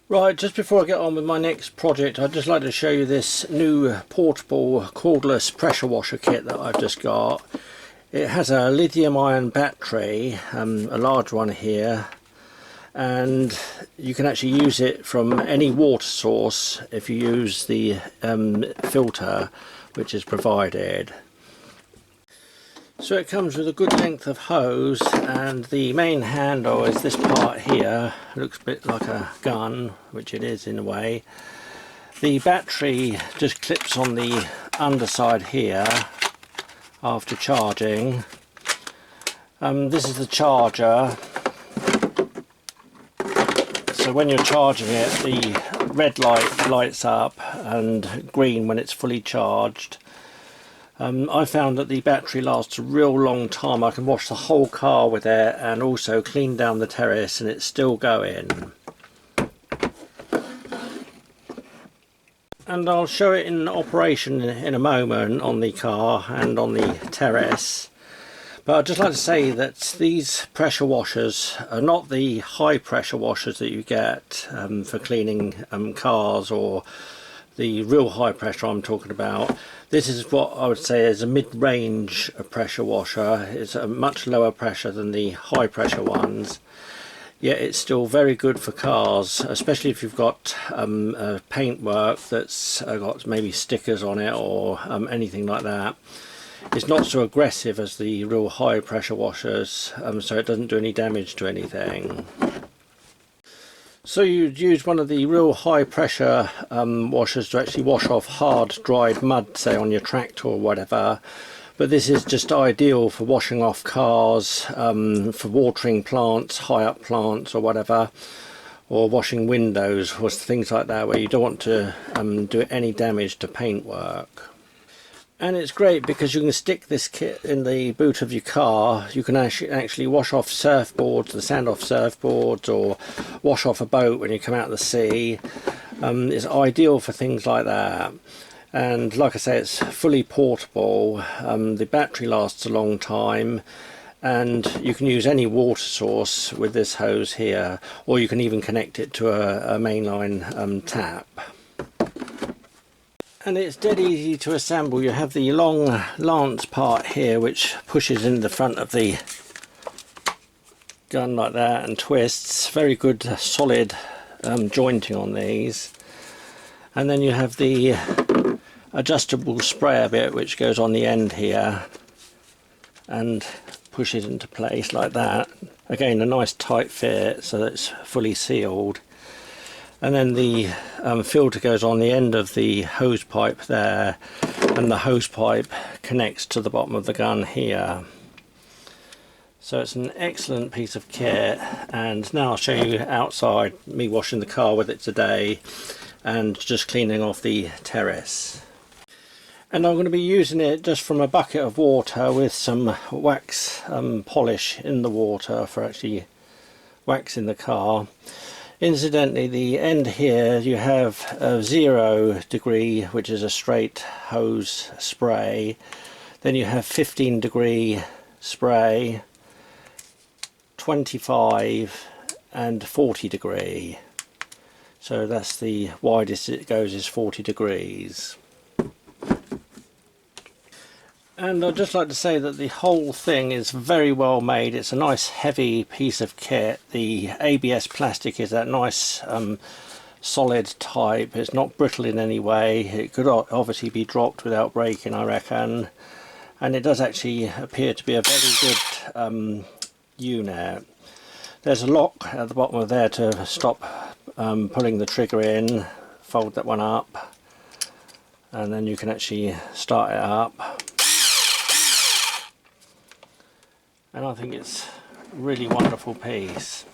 Right, just before I get on with my next project, I'd just like to show you this new portable cordless pressure washer kit that I've just got. It has a lithium ion battery, a large one here, and you can actually use it from any water source if you use the filter which is provided. So it comes with a good length of hose, and the main handle is this part here. It looks a bit like a gun, which it is in a way. The battery just clips on the underside here after charging. This is the charger. So when you're charging it, the red light lights up and green when it's fully charged. I found that the battery lasts a real long time. I can wash the whole car with it and also clean down the terrace, and it's still going. And I'll show it in operation in a moment on the car and on the terrace. But I'd just like to say that these pressure washers are not the high pressure washers that you get for cleaning cars, or the real high pressure I'm talking about. This is what I would say is a mid-range pressure washer. It's a much lower pressure than the high pressure ones, yet it's still very good for cars, especially if you've got paintwork that's got maybe stickers on it or anything like that. It's not so aggressive as the real high pressure washers, so it doesn't do any damage to anything. So you'd use one of the real high pressure washers to actually wash off hard dried mud, say on your tractor or whatever, but this is just ideal for washing off cars, for watering plants, high up plants or whatever, or washing windows or things like that where you don't want to do any damage to paintwork. And it's great because you can stick this kit in the boot of your car. You can actually wash off surfboards, the sand off surfboards, or wash off a boat when you come out of the sea. It's ideal for things like that. And like I say, it's fully portable. The battery lasts a long time, and you can use any water source with this hose here, or you can even connect it to a mainline tap. And it's dead easy to assemble. You have the long lance part here which pushes in the front of the gun like that and twists. Very good solid jointing on these. And then you have the adjustable sprayer bit which goes on the end here and pushes into place like that. Again, a nice tight fit so that it's fully sealed. And then the filter goes on the end of the hose pipe there, and the hose pipe connects to the bottom of the gun here. So it's an excellent piece of kit, and now I'll show you outside, me washing the car with it today and just cleaning off the terrace. And I'm going to be using it just from a bucket of water with some wax polish in the water for actually waxing the car. Incidentally, the end here you have a 0 degree, which is a straight hose spray. Then you have 15 degree spray, 25 and 40 degree. So that's the widest it goes, is 40 degrees. And I'd just like to say that the whole thing is very well made. It's a nice heavy piece of kit. The ABS plastic is that nice solid type. It's not brittle in any way. It could obviously be dropped without breaking, I reckon. And it does actually appear to be a very good unit. There's a lock at the bottom of there to stop pulling the trigger in. Fold that one up, and then you can actually start it up. And I think it's a really wonderful piece.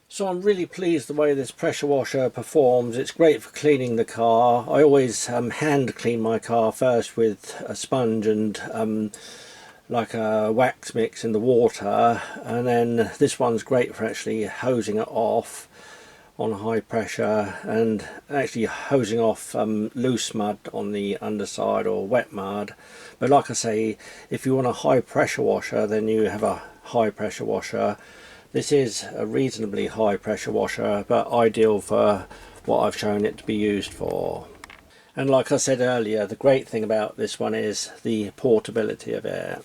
So I'm really pleased the way this pressure washer performs. It's great for cleaning the car. I always hand clean my car first with a sponge and like a wax mix in the water, and then this one's great for actually hosing it off on high pressure and actually hosing off loose mud on the underside or wet mud. But like I say, if you want a high pressure washer, then you have a high pressure washer. This is a reasonably high pressure washer, but ideal for what I've shown it to be used for. And like I said earlier, the great thing about this one is the portability of it.